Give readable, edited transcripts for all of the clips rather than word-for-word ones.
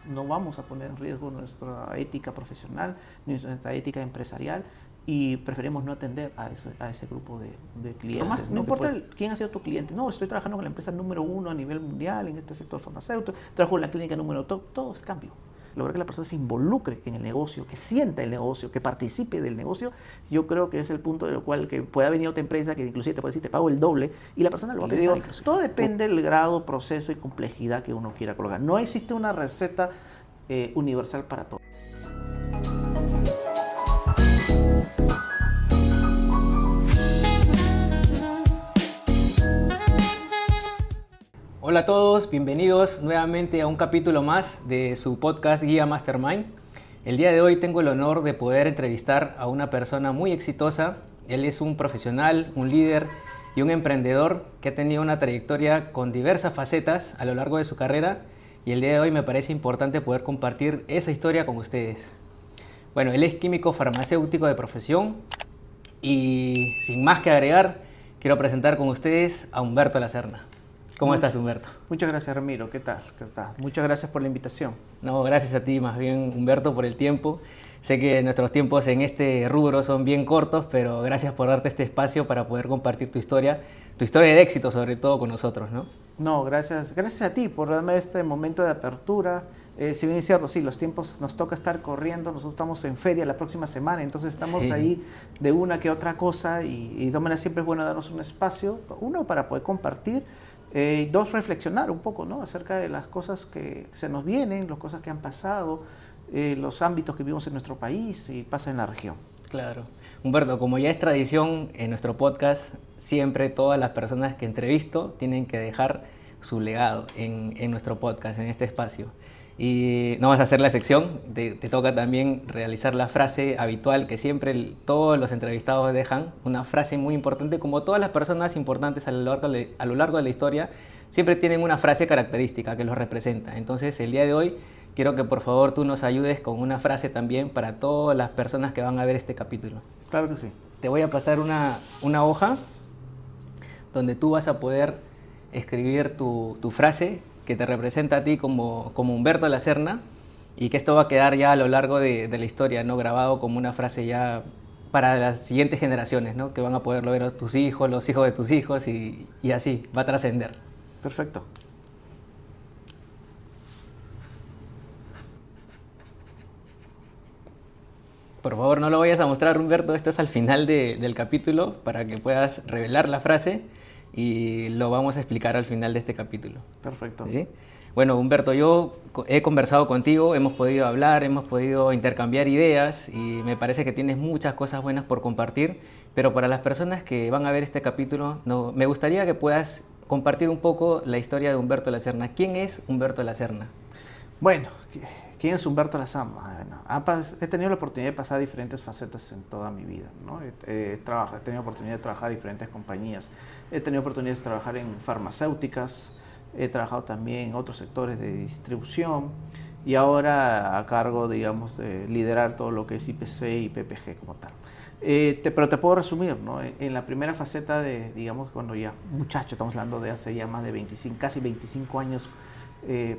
no vamos a poner en riesgo nuestra ética profesional, ni nuestra ética empresarial, y preferimos no atender a ese grupo de clientes. Más, no importa quién ha sido tu cliente, no, estoy trabajando con la empresa número 1 a nivel mundial en este sector farmacéutico, trabajo en la clínica número 2, todo es cambio. Lograr que la persona se involucre en el negocio, que sienta el negocio, que participe del negocio, yo creo que es el punto de lo cual que pueda venir otra empresa que inclusive te puede decir, te pago el doble, y la persona lo va a pensar. Todo depende del grado, proceso y complejidad que uno quiera colocar. No existe una receta universal para todo. Hola a todos, bienvenidos nuevamente a un capítulo más de su podcast Guía Mastermind. El día de hoy tengo el honor de poder entrevistar a una persona muy exitosa. Él es un profesional, un líder y un emprendedor que ha tenido una trayectoria con diversas facetas a lo largo de su carrera, y el día de hoy me parece importante poder compartir esa historia con ustedes. Bueno, él es químico farmacéutico de profesión y sin más que agregar, quiero presentar con ustedes a Humberto Lacerna. ¿Cómo estás, Humberto? Muchas gracias, Ramiro. ¿Qué tal? Muchas gracias por la invitación. No, gracias a ti, más bien, Humberto, por el tiempo. Sé que nuestros tiempos en este rubro son bien cortos, pero gracias por darte este espacio para poder compartir tu historia de éxito, sobre todo con nosotros, ¿no? No, gracias a ti por darme este momento de apertura. Si bien es cierto, sí, los tiempos nos toca estar corriendo, nosotros estamos en feria la próxima semana, entonces estamos ahí de una que otra cosa, y de todas maneras siempre es bueno darnos un espacio, uno, para poder compartir, dos, reflexionar un poco, ¿no?, acerca de las cosas que se nos vienen, las cosas que han pasado, los ámbitos que vivimos en nuestro país y pasa en la región. Claro. Humberto, como ya es tradición en nuestro podcast, siempre todas las personas que entrevisto tienen que dejar su legado en nuestro podcast, en este espacio. Y no vas a hacer la excepción, te toca también realizar la frase habitual que siempre todos los entrevistados dejan, una frase muy importante. Como todas las personas importantes a lo largo de la historia, siempre tienen una frase característica que los representa. Entonces, el día de hoy quiero que por favor tú nos ayudes con una frase también para todas las personas que van a ver este capítulo. Claro que sí. Te voy a pasar una hoja donde tú vas a poder escribir tu frase que te representa a ti como Humberto Lacerna, y que esto va a quedar ya a lo largo de la historia, ¿no?, grabado como una frase ya para las siguientes generaciones, ¿no?, que van a poderlo ver tus hijos, los hijos de tus hijos, y así, va a trascender. Perfecto. Por favor, no lo vayas a mostrar, Humberto, esto es al final del capítulo para que puedas revelar la frase, y lo vamos a explicar al final de este capítulo. Perfecto. ¿Sí? Bueno, Humberto, yo he conversado contigo, hemos podido hablar, hemos podido intercambiar ideas, y me parece que tienes muchas cosas buenas por compartir, pero para las personas que van a ver este capítulo, me gustaría que puedas compartir un poco la historia de Humberto Lacerna. ¿Quién es Humberto Lacerna? Bueno, ¿quién es Humberto Lacerna? Bueno, he tenido la oportunidad de pasar diferentes facetas en toda mi vida, ¿no? He tenido oportunidad de trabajar en diferentes compañías, he tenido oportunidad de trabajar en farmacéuticas, he trabajado también en otros sectores de distribución, y ahora a cargo, digamos, de liderar todo lo que es IPC y PPG como tal. Pero te puedo resumir, ¿no? En la primera faceta de, digamos, cuando ya muchacho, estamos hablando de hace ya más de 25, casi 25 años,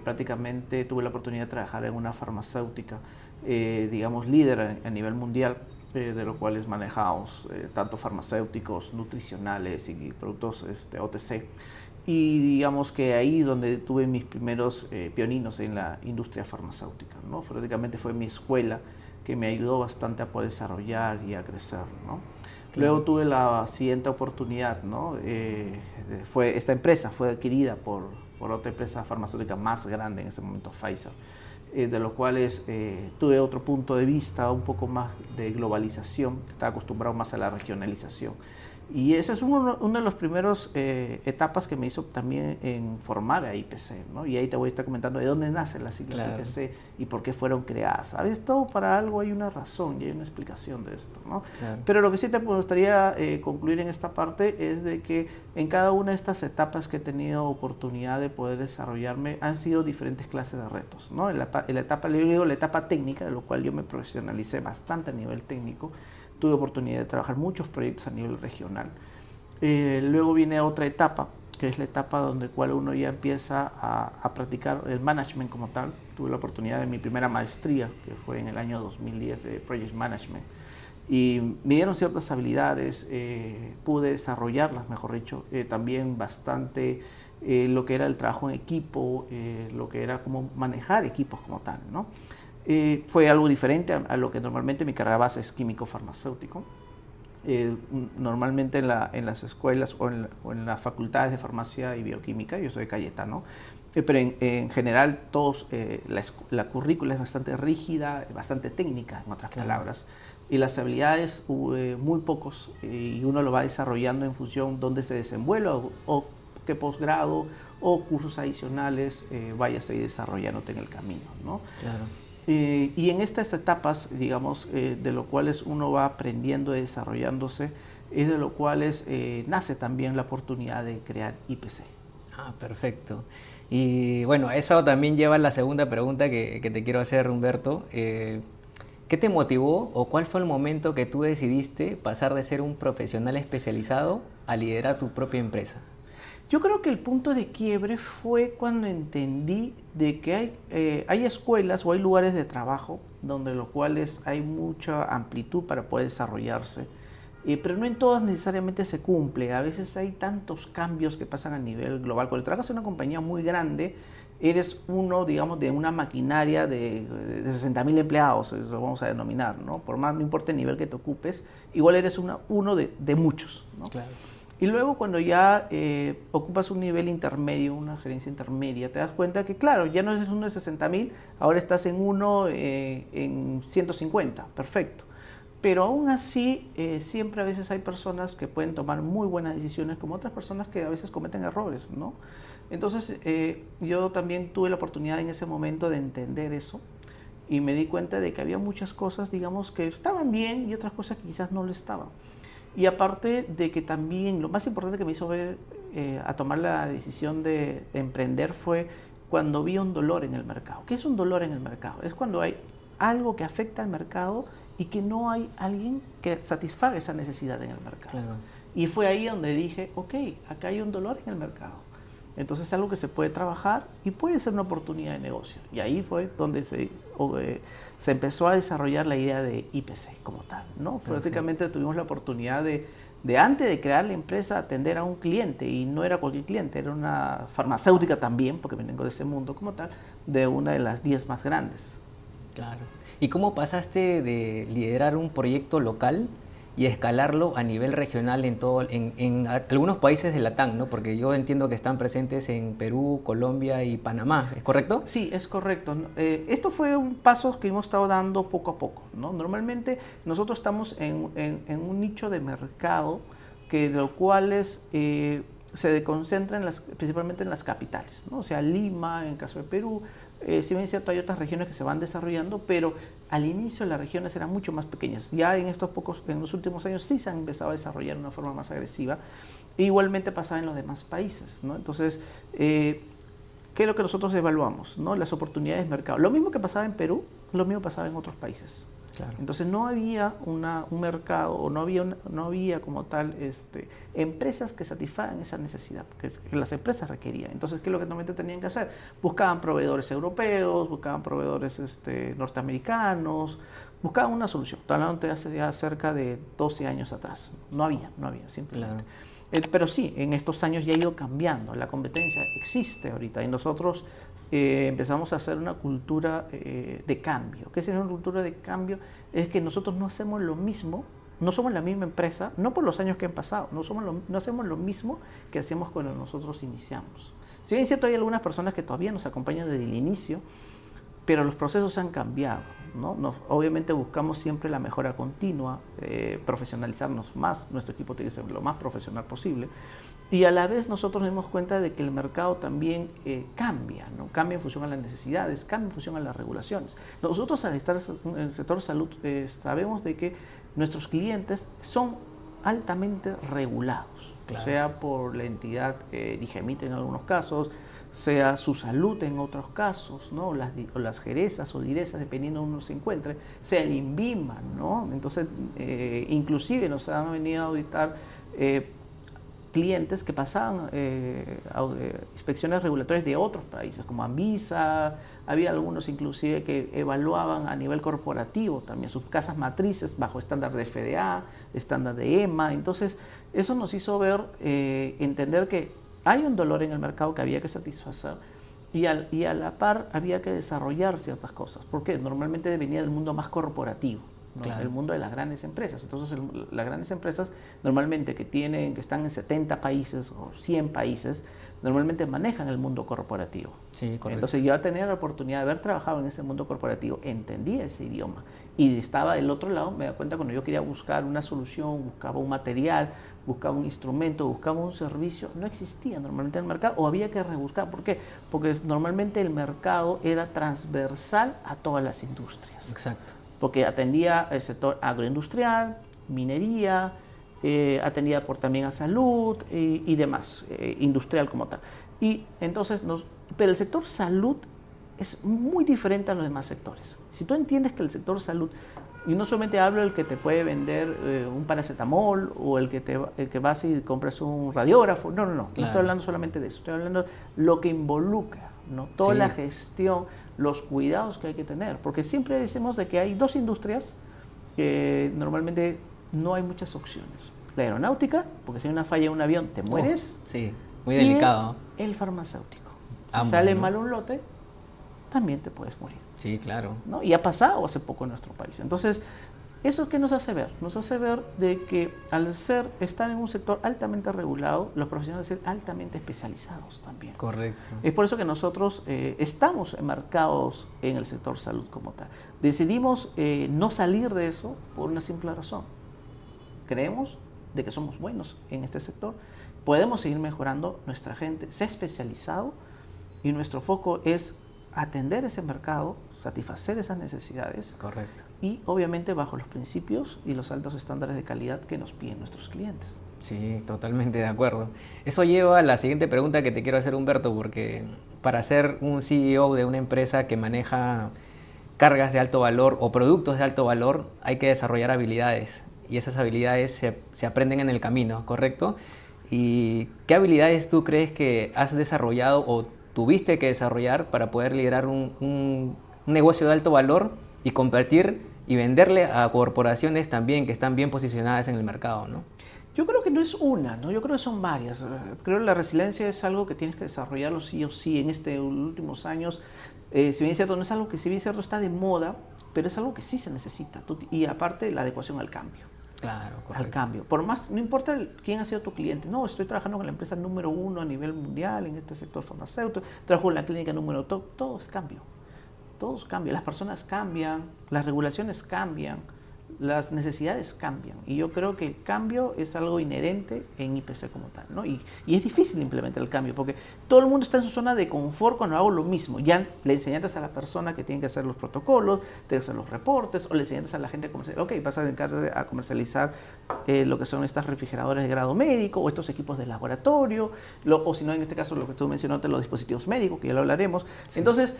prácticamente tuve la oportunidad de trabajar en una farmacéutica, digamos, líder a nivel mundial, de lo cual manejamos tanto farmacéuticos, nutricionales y productos OTC. Y digamos que ahí donde tuve mis primeros pioninos en la industria farmacéutica, ¿no? Prácticamente fue mi escuela que me ayudó bastante a poder desarrollar y a crecer, ¿no? Luego tuve la siguiente oportunidad, ¿no? Esta empresa fue adquirida por otra empresa farmacéutica más grande en ese momento, Pfizer, de lo cual tuve otro punto de vista, un poco más de globalización, estaba acostumbrado más a la regionalización. Y ese es uno de los primeros etapas que me hizo también en formar a IPC, ¿no? Y ahí te voy a estar comentando de dónde nacen las siglas IPC y por qué fueron creadas. ¿Sabes? Todo para algo hay una razón y hay una explicación de esto, ¿no? Claro. Pero lo que sí te gustaría concluir en esta parte es de que en cada una de estas etapas que he tenido oportunidad de poder desarrollarme han sido diferentes clases de retos, ¿no? En la etapa técnica, de lo cual yo me profesionalicé bastante a nivel técnico, tuve oportunidad de trabajar muchos proyectos a nivel regional. Luego viene otra etapa que es la etapa donde cual uno ya empieza a practicar el management como tal. Tuve la oportunidad de mi primera maestría, que fue en el año 2010 de Project Management, y me dieron ciertas habilidades, pude desarrollarlas, mejor dicho, también bastante lo que era el trabajo en equipo, lo que era como manejar equipos como tal, ¿no? Fue algo diferente a lo que normalmente mi carrera base es químico-farmacéutico. Normalmente en las escuelas o en las facultades de farmacia y bioquímica, yo soy Cayetano, pero en general todos, la currícula es bastante rígida, bastante técnica, en otras palabras, y las habilidades muy pocos, y uno lo va desarrollando en función donde se desenvuelva o qué posgrado o cursos adicionales vayas a ir desarrollándote en el camino, ¿no? Claro. Y en estas etapas, digamos, de lo cuales uno va aprendiendo y desarrollándose, es de lo cuales nace también la oportunidad de crear IPC. Ah, perfecto. Y bueno, eso también lleva a la segunda pregunta que te quiero hacer, Humberto. ¿Qué te motivó o cuál fue el momento que tú decidiste pasar de ser un profesional especializado a liderar tu propia empresa? Yo creo que el punto de quiebre fue cuando entendí de que hay escuelas o hay lugares de trabajo donde los cuales hay mucha amplitud para poder desarrollarse, pero no en todas necesariamente se cumple. A veces hay tantos cambios que pasan a nivel global. Cuando trabajas en una compañía muy grande, eres uno, digamos, de una maquinaria de 60.000 empleados, eso vamos a denominar, ¿no? Por más, no importa el nivel que te ocupes, igual eres uno de muchos, ¿no? Claro. Y luego cuando ya ocupas un nivel intermedio, una gerencia intermedia, te das cuenta que claro, ya no eres uno de 60.000, ahora estás en uno en 150, perfecto. Pero aún así, siempre a veces hay personas que pueden tomar muy buenas decisiones, como otras personas que a veces cometen errores, ¿no? Entonces, yo también tuve la oportunidad en ese momento de entender eso y me di cuenta de que había muchas cosas, digamos, que estaban bien y otras cosas que quizás no lo estaban. Y aparte de que también lo más importante que me hizo ver a tomar la decisión de emprender fue cuando vi un dolor en el mercado. ¿Qué es un dolor en el mercado? Es cuando hay algo que afecta al mercado y que no hay alguien que satisfaga esa necesidad en el mercado. Claro. Y fue ahí donde dije, ok, acá hay un dolor en el mercado. Entonces es algo que se puede trabajar y puede ser una oportunidad de negocio. Y ahí fue donde se empezó a desarrollar la idea de IPC como tal, ¿no? Prácticamente tuvimos la oportunidad de antes de crear la empresa atender a un cliente, y no era cualquier cliente, era una farmacéutica también, porque vengo de ese mundo como tal, de una de las 10 más grandes. Claro. ¿Y cómo pasaste de liderar un proyecto local y escalarlo a nivel regional en algunos países de Latam, ¿no? Porque yo entiendo que están presentes en Perú, Colombia y Panamá, ¿es correcto? Sí, es correcto. Esto fue un paso que hemos estado dando poco a poco, ¿no? Normalmente nosotros estamos en un nicho de mercado que de lo cual se concentra principalmente en las capitales, ¿no? O sea, Lima, en el caso de Perú. Si bien es cierto, hay otras regiones que se van desarrollando, pero al inicio las regiones eran mucho más pequeñas. Ya en los últimos años sí se han empezado a desarrollar de una forma más agresiva. E igualmente pasaba en los demás países, ¿no? Entonces, ¿qué es lo que nosotros evaluamos, ¿no? Las oportunidades de mercado. Lo mismo que pasaba en Perú, lo mismo pasaba en otros países. Claro. Entonces no había un mercado, o no había como tal empresas que satisfagan esa necesidad que las empresas requerían. Entonces, ¿qué es lo que normalmente tenían que hacer? Buscaban proveedores europeos, buscaban proveedores norteamericanos, buscaban una solución. Estoy hablando de hace ya cerca de 12 años atrás. No había simplemente. Claro. Pero sí, en estos años ya ha ido cambiando. La competencia existe ahorita y nosotros empezamos a hacer una cultura de cambio. ¿Qué es una cultura de cambio? Es que nosotros no hacemos lo mismo, no somos la misma empresa, no por los años que han pasado, no hacemos lo mismo que hacemos cuando nosotros iniciamos. Si bien es cierto, hay algunas personas que todavía nos acompañan desde el inicio, pero los procesos han cambiado, ¿no? Obviamente buscamos siempre la mejora continua, profesionalizarnos más, nuestro equipo tiene que ser lo más profesional posible, y a la vez nosotros nos damos cuenta de que el mercado también cambia, ¿no? Cambia en función a las necesidades, cambia en función a las regulaciones. Nosotros al estar en el sector salud sabemos de que nuestros clientes son altamente regulados, claro. Sea por la entidad DIGEMIT en algunos casos, sea su salud en otros casos, ¿no? o las jerezas o direzas, dependiendo de uno se encuentre, sea el INVIMA, ¿no? Entonces, inclusive nos han venido a auditar clientes que pasaban inspecciones regulatorias de otros países, como Anvisa. Había algunos inclusive que evaluaban a nivel corporativo también sus casas matrices bajo estándar de FDA, estándar de EMA. Entonces, eso nos hizo ver, entender que hay un dolor en el mercado que había que satisfacer y a la par había que desarrollar ciertas cosas, porque normalmente venía del mundo más corporativo, ¿no? Claro. El mundo de las grandes empresas. Entonces, las grandes empresas normalmente que están en 70 países o 100 países, normalmente manejan el mundo corporativo. Sí, correcto. Entonces yo tenía la oportunidad de haber trabajado en ese mundo corporativo, entendía ese idioma y estaba del otro lado. Me da cuenta cuando yo quería buscar una solución, buscaba un material, buscaba un instrumento, buscaba un servicio, no existía normalmente en el mercado o había que rebuscar. ¿Por qué? Porque normalmente el mercado era transversal a todas las industrias. Exacto. Porque atendía el sector agroindustrial, minería, atendía también a salud y demás, industrial como tal. Y entonces, pero el sector salud es muy diferente a los demás sectores. Si tú entiendes que el sector salud, y no solamente hablo del que te puede vender un paracetamol o el que vas y compras un radiógrafo, no, claro. No estoy hablando solamente de eso, estoy hablando de lo que involucra, ¿no? Toda la gestión, los cuidados que hay que tener, porque siempre decimos de que hay dos industrias que normalmente no hay muchas opciones. La aeronáutica, porque si hay una falla en un avión te mueres. Sí, muy delicado. Y el farmacéutico. Ambos, si sale ¿no? mal un lote, también te puedes morir. Sí, claro. ¿No? Y ha pasado hace poco en nuestro país. Entonces, ¿eso qué nos hace ver? Nos hace ver de que al estar en un sector altamente regulado, los profesionales deben ser altamente especializados también. Correcto. Es por eso que nosotros estamos enmarcados en el sector salud como tal. Decidimos no salir de eso por una simple razón. Creemos de que somos buenos en este sector, podemos seguir mejorando, nuestra gente se ha especializado y nuestro foco es atender ese mercado, satisfacer esas necesidades. Correcto. Y obviamente bajo los principios y los altos estándares de calidad que nos piden nuestros clientes. Sí, totalmente de acuerdo. Eso lleva a la siguiente pregunta que te quiero hacer, Humberto, porque para ser un CEO de una empresa que maneja cargas de alto valor o productos de alto valor, hay que desarrollar habilidades. Y esas habilidades se aprenden en el camino, ¿correcto? ¿Y qué habilidades tú crees que has desarrollado o tuviste que desarrollar para poder liderar un negocio de alto valor y competir y venderle a corporaciones también que están bien posicionadas en el mercado, ¿no? Yo creo que no es una, ¿no? Yo creo que son varias. Creo que la resiliencia es algo que tienes que desarrollarlo sí o sí en estos últimos años. Si bien es cierto, no es algo que si bien es cierto está de moda, pero es algo que sí se necesita. Y aparte la adecuación al cambio. Claro, correcto. Al cambio. Por más, no importa quién ha sido tu cliente. No, estoy trabajando con la empresa número 1 a nivel mundial en este sector farmacéutico. Trabajo en la clínica número 2. Todo es cambio. Todo es cambio. Las personas cambian, las regulaciones cambian, las necesidades cambian. Y yo creo que el cambio es algo inherente en IPC como tal, ¿no? Y es difícil implementar el cambio porque todo el mundo está en su zona de confort cuando hago lo mismo. Ya le enseñaste a la persona que tiene que hacer los protocolos, tiene que hacer los reportes, o le enseñaste a la gente a comercializar. Ok, vas a dedicar a comercializar lo que son estas refrigeradores de grado médico o estos equipos de laboratorio, o si no, en este caso, lo que tú mencionaste, los dispositivos médicos, que ya lo hablaremos. Sí. Entonces,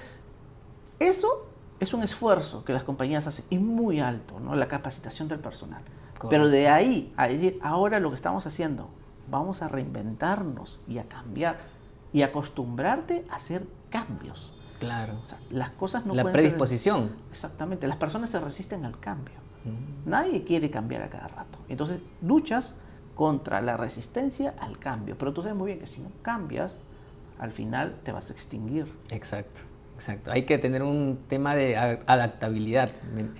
eso es un esfuerzo que las compañías hacen y muy alto, ¿no? La capacitación del personal. Correcto. Pero de ahí a decir, ahora lo que estamos haciendo, vamos a reinventarnos y a cambiar y acostumbrarte a hacer cambios. Claro. O sea, las cosas no la pueden predisposición. Exactamente. Las personas se resisten al cambio. Nadie quiere cambiar a cada rato. Entonces, luchas contra la resistencia al cambio. Pero tú sabes muy bien que si no cambias, al final te vas a extinguir. Exacto. Exacto, hay que tener un tema de adaptabilidad,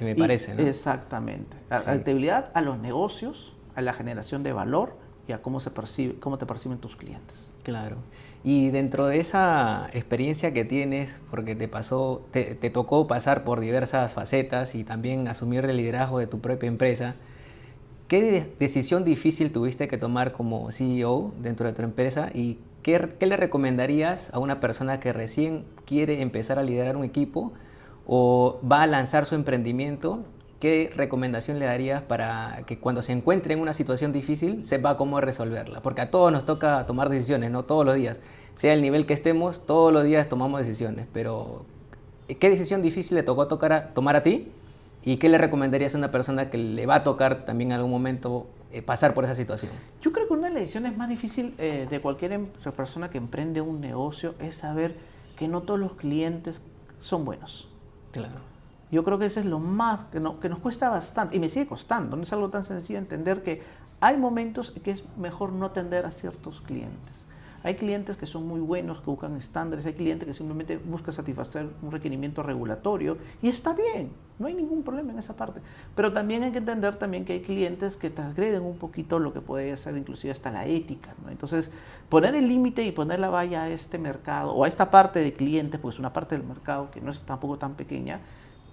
me parece, ¿no? Exactamente, adaptabilidad a los negocios, a la generación de valor y a cómo te perciben tus clientes. Claro, y dentro de esa experiencia que tienes, porque te tocó pasar por diversas facetas y también asumir el liderazgo de tu propia empresa, ¿qué decisión difícil tuviste que tomar como CEO dentro de tu empresa y ¿qué le recomendarías a una persona que recién quiere empezar a liderar un equipo o va a lanzar su emprendimiento? ¿Qué recomendación le darías para que cuando se encuentre en una situación difícil sepa cómo resolverla? Porque a todos nos toca tomar decisiones, ¿no? Todos los días. Sea el nivel que estemos, todos los días tomamos decisiones. Pero, ¿qué decisión difícil le tocó tomar a ti? ¿Y qué le recomendarías a una persona que le va a tocar también en algún momento pasar por esa situación? Yo creo que una de las decisiones más difíciles de cualquier persona que emprende un negocio es saber que no todos los clientes son buenos. Claro. Yo creo que eso es lo más que nos cuesta bastante y me sigue costando. No es algo tan sencillo entender que hay momentos en que es mejor no atender a ciertos clientes. Hay clientes que son muy buenos, que buscan estándares, hay clientes que simplemente buscan satisfacer un requerimiento regulatorio y está bien, no hay ningún problema en esa parte. Pero también hay que entender también que hay clientes que transgreden un poquito lo que puede ser inclusive hasta la ética, ¿no? Entonces, poner el límite y poner la valla a este mercado o a esta parte de clientes, pues es una parte del mercado que no es tampoco tan pequeña,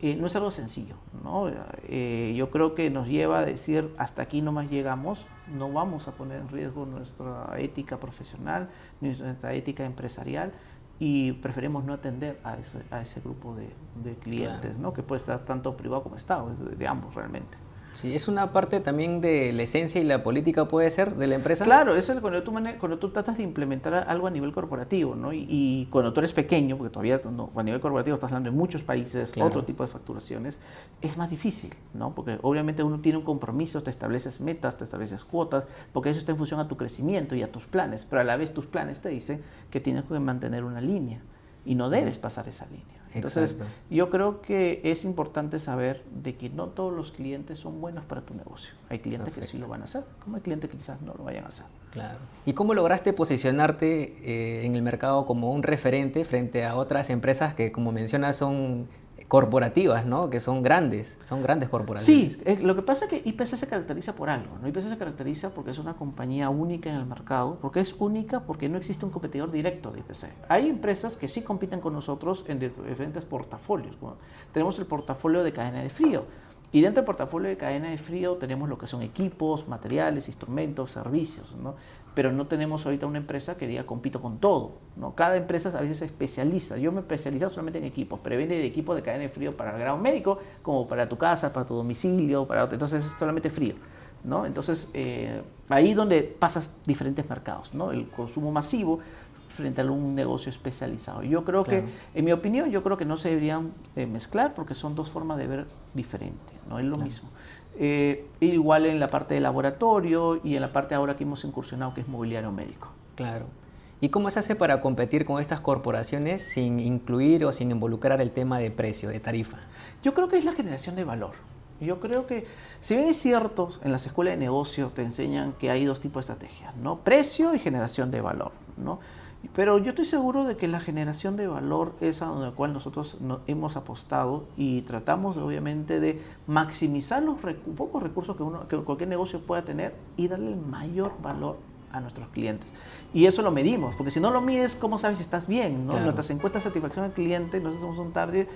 no es algo sencillo, ¿no? Yo creo que nos lleva a decir hasta aquí nomás llegamos, no vamos a poner en riesgo nuestra ética profesional, ni nuestra ética empresarial y preferimos no atender a ese grupo de clientes, Claro. ¿no? Que puede estar tanto privado como Estado, de ambos realmente. Sí, es una parte también de la esencia y la política, puede ser, de la empresa. Claro, eso es cuando tú tratas de implementar algo a nivel corporativo, ¿no? Y cuando tú eres pequeño, porque todavía no, a nivel corporativo estás hablando de muchos países, Claro. otro tipo de facturaciones, es más difícil, ¿no? Porque obviamente uno tiene un compromiso, te estableces metas, te estableces cuotas, porque eso está en función a tu crecimiento y a tus planes, pero a la vez tus planes te dicen que tienes que mantener una línea y no debes pasar esa línea. Entonces, Exacto. yo creo que es importante saber de que no todos los clientes son buenos para tu negocio. Hay clientes que sí lo van a hacer, como hay clientes que quizás no lo vayan a hacer. Claro. ¿Y cómo lograste posicionarte en el mercado como un referente frente a otras empresas que, como mencionas, son corporativas, ¿no? Que son grandes corporaciones? Sí, lo que pasa es que IPC se caracteriza por algo, ¿no? IPC se caracteriza porque es una compañía única en el mercado, porque es única porque no existe un competidor directo de IPC. Hay empresas que sí compiten con nosotros en diferentes portafolios. Bueno, tenemos el portafolio de cadena de frío y dentro del portafolio de cadena de frío tenemos lo que son equipos, materiales, instrumentos, servicios, ¿no? Pero no tenemos ahorita una empresa que diga compito con todo, ¿no? Cada empresa a veces se especializa. Yo me he especializado solamente en equipos, pero vende de equipo de cadena de frío para el grado médico, como para tu casa, para tu domicilio, entonces es solamente frío, ¿no? Entonces ahí donde pasas diferentes mercados, ¿no? El consumo masivo frente a un negocio especializado. Yo creo Claro. que, en mi opinión, yo creo que no se deberían mezclar porque son dos formas de ver diferentes, no es lo Claro. mismo. Igual en la parte de laboratorio y en la parte ahora que hemos incursionado que es mobiliario médico. Claro. ¿Y cómo se hace para competir con estas corporaciones sin incluir o sin involucrar el tema de precio, de tarifa? Yo creo que es la generación de valor. Yo creo que, si bien es cierto, en las escuelas de negocio te enseñan que hay dos tipos de estrategias, ¿no? Precio y generación de valor, ¿no? Pero yo estoy seguro de que la generación de valor es a la cual nosotros hemos apostado y tratamos obviamente de maximizar los pocos recursos que cualquier negocio pueda tener y darle el mayor valor a nuestros clientes. Y eso lo medimos, porque si no lo mides, ¿cómo sabes si estás bien, ¿no? Claro. Nuestras encuestas de satisfacción al cliente, nosotros somos un target,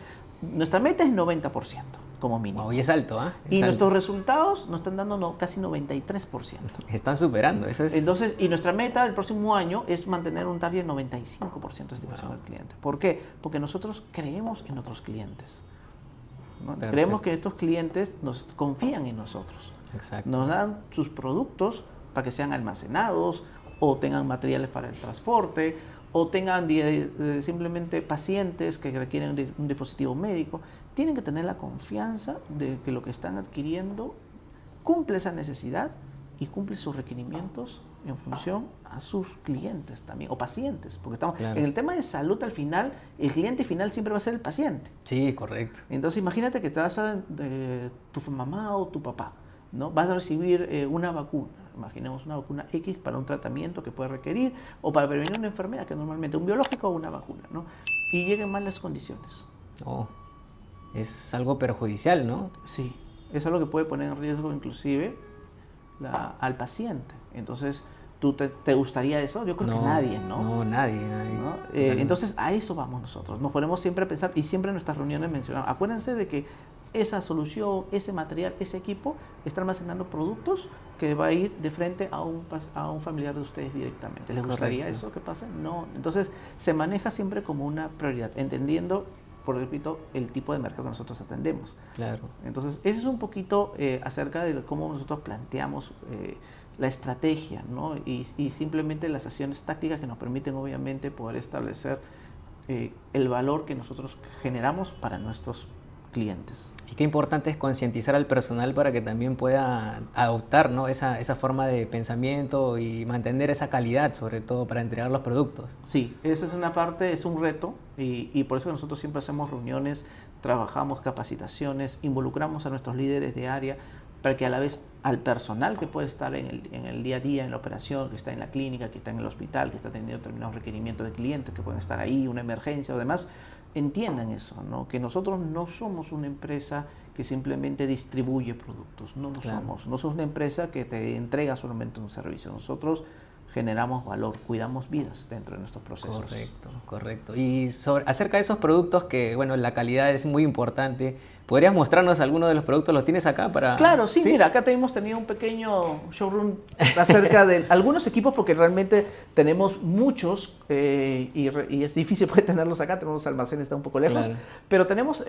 nuestra meta es 90% como mínimo. Wow, y es alto, ¿ah? Y nuestros resultados nos están dando casi 93%. Están superando, eso es... Entonces, y nuestra meta del próximo año es mantener un target 95% de satisfacción del cliente. ¿Por qué? Porque nosotros creemos en nuestros clientes, ¿no? Creemos que estos clientes nos confían en nosotros. Exacto. Nos dan sus productos para que sean almacenados o tengan materiales para el transporte o tengan simplemente pacientes que requieren un dispositivo médico. Tienen que tener la confianza de que lo que están adquiriendo cumple esa necesidad y cumple sus requerimientos en función a sus clientes también, o pacientes, porque estamos Claro. en el tema de salud. Al final, el cliente final siempre va a ser el paciente. Sí, correcto. Entonces imagínate que te vas a tu mamá o tu papá, ¿no? Vas a recibir una vacuna, imaginemos una vacuna X para un tratamiento que puede requerir o para prevenir una enfermedad que normalmente un biológico o una vacuna, ¿no? Y lleguen mal las condiciones. Oh, es algo perjudicial, ¿no? Sí, es algo que puede poner en riesgo inclusive al paciente. Entonces, ¿tú te gustaría eso? Yo creo que nadie, ¿no? No, nadie. ¿No? Entonces, a eso vamos nosotros. Nos ponemos siempre a pensar y siempre en nuestras reuniones mencionamos, acuérdense de que esa solución, ese material, ese equipo está almacenando productos que va a ir de frente a un familiar de ustedes directamente. ¿Les gustaría Correcto. eso que pase? No. Entonces, se maneja siempre como una prioridad, entendiendo, por repito, el tipo de mercado que nosotros atendemos. Claro. Entonces, ese es un poquito acerca de cómo nosotros planteamos la estrategia, ¿no? Y simplemente las acciones tácticas que nos permiten, obviamente, poder establecer el valor que nosotros generamos para nuestros clientes. Y qué importante es concientizar al personal para que también pueda adoptar, ¿no? esa forma de pensamiento y mantener esa calidad, sobre todo para entregar los productos. Sí, esa es una parte, es un reto y por eso nosotros siempre hacemos reuniones, trabajamos capacitaciones, involucramos a nuestros líderes de área para que a la vez al personal que puede estar en el día a día, en la operación, que está en la clínica, que está en el hospital, que está teniendo determinados requerimientos de clientes, que pueden estar ahí, una emergencia o demás, entiendan eso, ¿no? Que nosotros no somos una empresa que simplemente distribuye productos, no lo somos. No somos una empresa que te entrega solamente un servicio. Nosotros generamos valor, cuidamos vidas dentro de nuestros procesos. Correcto. Y acerca de esos productos que, bueno, la calidad es muy importante, ¿podrías mostrarnos alguno de los productos? ¿Los tienes acá para...? Claro, sí, mira, acá hemos tenido un pequeño showroom acerca de algunos equipos porque realmente tenemos muchos y es difícil poder tenerlos acá, tenemos almacenes, está un poco lejos, pero tenemos,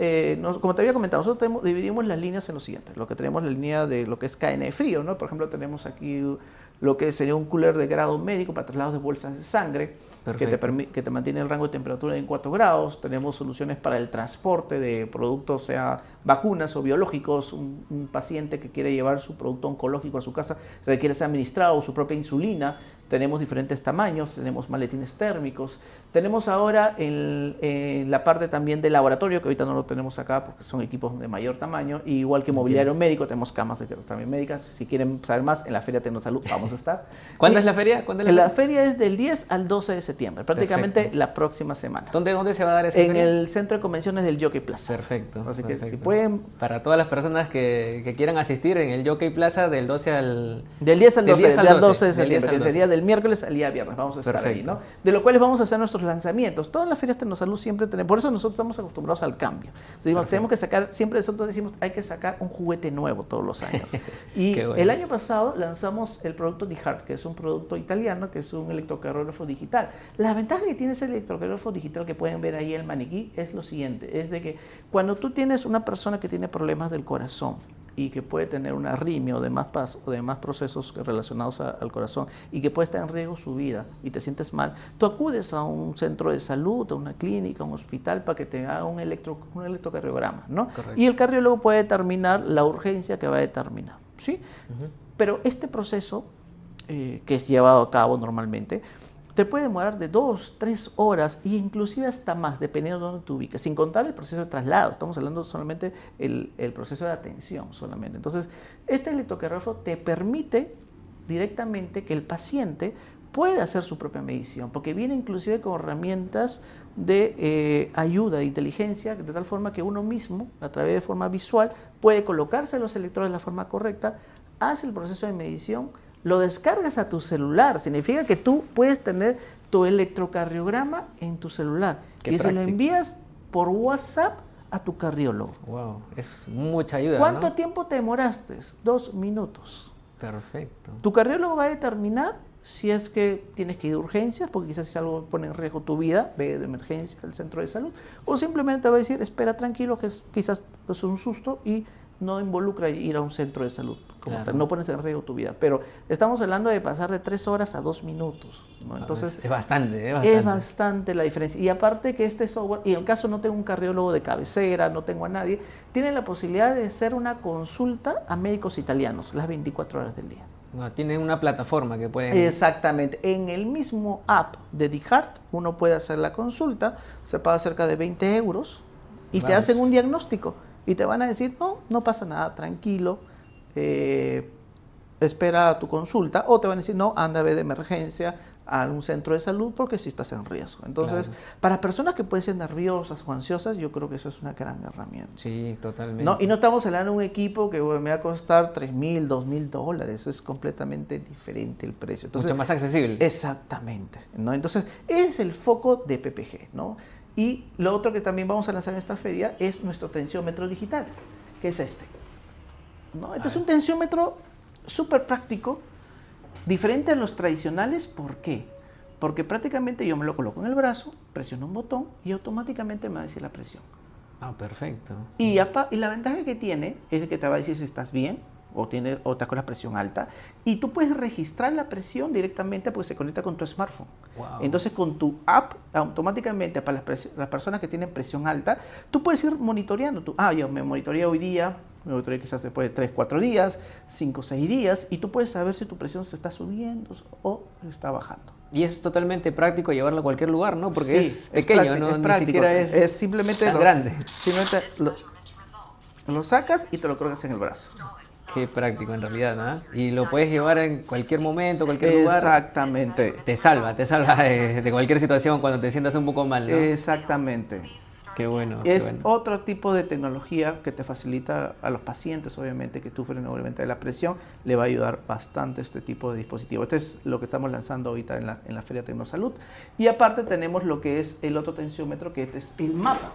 como te había comentado, nosotros dividimos las líneas en lo siguiente, lo que tenemos la línea de lo que es cadena de frío, ¿no? Por ejemplo, tenemos aquí lo que sería un cooler de grado médico para traslados de bolsas de sangre, que te mantiene el rango de temperatura en 4 grados. Tenemos soluciones para el transporte de productos, sea vacunas o biológicos. Un paciente que quiere llevar su producto oncológico a su casa requiere ser administrado su propia insulina. Tenemos diferentes tamaños, tenemos maletines térmicos. Tenemos ahora la parte también de laboratorio, que ahorita no lo tenemos acá porque son equipos de mayor tamaño. Y igual que mobiliario médico, tenemos camas también médicas. Si quieren saber más, en la Feria Tecnosalud vamos a estar. ¿Cuándo es la feria? La feria es del 10 al 12 de septiembre, prácticamente la próxima semana. ¿Dónde se va a dar esa feria? En el Centro de Convenciones del Jockey Plaza. Perfecto. Así que si pueden... Para todas las personas que quieran asistir en el Jockey Plaza del 12 al... Del 10 al 12, del 12 de septiembre, que sería del miércoles al día viernes, vamos a estar ahí, ¿no? De lo cual vamos a hacer nuestros lanzamientos. Todas las ferias Tecnosalud siempre tenemos, por eso nosotros estamos acostumbrados al cambio. Decimos, tenemos que sacar, siempre nosotros decimos, hay que sacar un juguete nuevo todos los años. Y bueno, el año pasado lanzamos el producto DiHeart, que es un producto italiano, que es un electrocardiógrafo digital. La ventaja que tiene ese electrocardiógrafo digital que pueden ver ahí el maniquí es lo siguiente, es de que cuando tú tienes una persona que tiene problemas del corazón y que puede tener una arritmia o demás procesos relacionados al corazón y que puede estar en riesgo su vida y te sientes mal, tú acudes a un centro de salud, a una clínica, a un hospital para que te haga un electrocardiograma, ¿no? Correcto. Y el cardiólogo puede determinar la urgencia que va a determinar, ¿sí? Pero este proceso que es llevado a cabo normalmente te puede demorar de 2, 3 horas e inclusive hasta más, dependiendo de dónde te ubiques, sin contar el proceso de traslado. Estamos hablando solamente el proceso de atención solamente. Entonces, este electrocardiógrafo te permite directamente que el paciente pueda hacer su propia medición, porque viene inclusive con herramientas de ayuda, de inteligencia, de tal forma que uno mismo, a través de forma visual, puede colocarse los electrodos de la forma correcta, hace el proceso de medición, lo descargas a tu celular. Significa que tú puedes tener tu electrocardiograma en tu celular y se lo envías por WhatsApp a tu cardiólogo. Wow, es mucha ayuda. ¿Cuánto tiempo te demoraste? 2 minutos. Perfecto. Tu cardiólogo va a determinar si es que tienes que ir de urgencias, porque quizás si algo pone en riesgo tu vida, ve de emergencia al centro de salud, o simplemente te va a decir, espera tranquilo, que quizás es un susto y no involucra ir a un centro de salud, como tal, no pones en riesgo tu vida. Pero estamos hablando de pasar de 3 horas a 2 minutos, ¿no? Entonces, es bastante. Es bastante la diferencia. Y aparte que este software, y en el caso no tengo un cardiólogo de cabecera, no tengo a nadie, tiene la posibilidad de hacer una consulta a médicos italianos las 24 horas del día. No, tienen una plataforma que pueden... Exactamente. En el mismo app de DiHeart uno puede hacer la consulta, se paga cerca de 20 euros y te hacen un diagnóstico. Y te van a decir, no pasa nada, tranquilo, espera tu consulta. O te van a decir, no, anda a ver de emergencia a un centro de salud porque sí estás en riesgo. Entonces, para personas que pueden ser nerviosas o ansiosas, yo creo que eso es una gran herramienta. Sí, totalmente. ¿No? Y no estamos hablando de un equipo que me va a costar $3,000, $2,000. Es completamente diferente el precio. Entonces, mucho más accesible. Exactamente, ¿no? Entonces, es el foco de PPG, ¿no? Y lo otro que también vamos a lanzar en esta feria es nuestro tensiómetro digital, que es este, ¿no? Este es un tensiómetro súper práctico, diferente a los tradicionales. ¿Por qué? Porque prácticamente yo me lo coloco en el brazo, presiono un botón y automáticamente me va a decir la presión. Perfecto. Y la ventaja que tiene es que te va a decir si estás bien, o estás con la presión alta, y tú puedes registrar la presión directamente porque se conecta con tu smartphone. Wow. Entonces con tu app, automáticamente para las personas que tienen presión alta, tú puedes ir monitoreando. Yo me monitoreé hoy día, me monitoreé quizás después de 3, 4 días, 5, 6 días, y tú puedes saber si tu presión se está subiendo o está bajando. Y es totalmente práctico llevarlo a cualquier lugar, ¿no? Porque Sí, es pequeño, ¿no? Es Ni práctico, siquiera es simplemente tan grande. Simplemente lo sacas y te lo colocas en el brazo. Qué práctico en realidad, ¿no? Y lo puedes llevar en cualquier momento, cualquier lugar. Exactamente. Te salva de cualquier situación cuando te sientas un poco mal, ¿no? Exactamente. Qué bueno. Es qué bueno. otro tipo de tecnología que te facilita a los pacientes, obviamente, que sufren obviamente de la presión, le va a ayudar bastante este tipo de dispositivo. Este es lo que estamos lanzando ahorita en la Feria Tecnosalud. Y aparte tenemos lo que es el otro tensiómetro, que este es el mapa.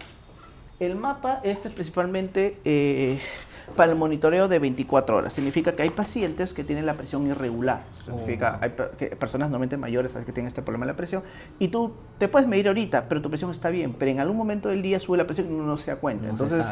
El mapa este es principalmente para el monitoreo de 24 horas. Significa que hay pacientes que tienen la presión irregular. Significa hay personas normalmente mayores que tienen este problema de la presión. Y tú te puedes medir ahorita, pero tu presión está bien. Pero en algún momento del día sube la presión y uno no se da cuenta. Entonces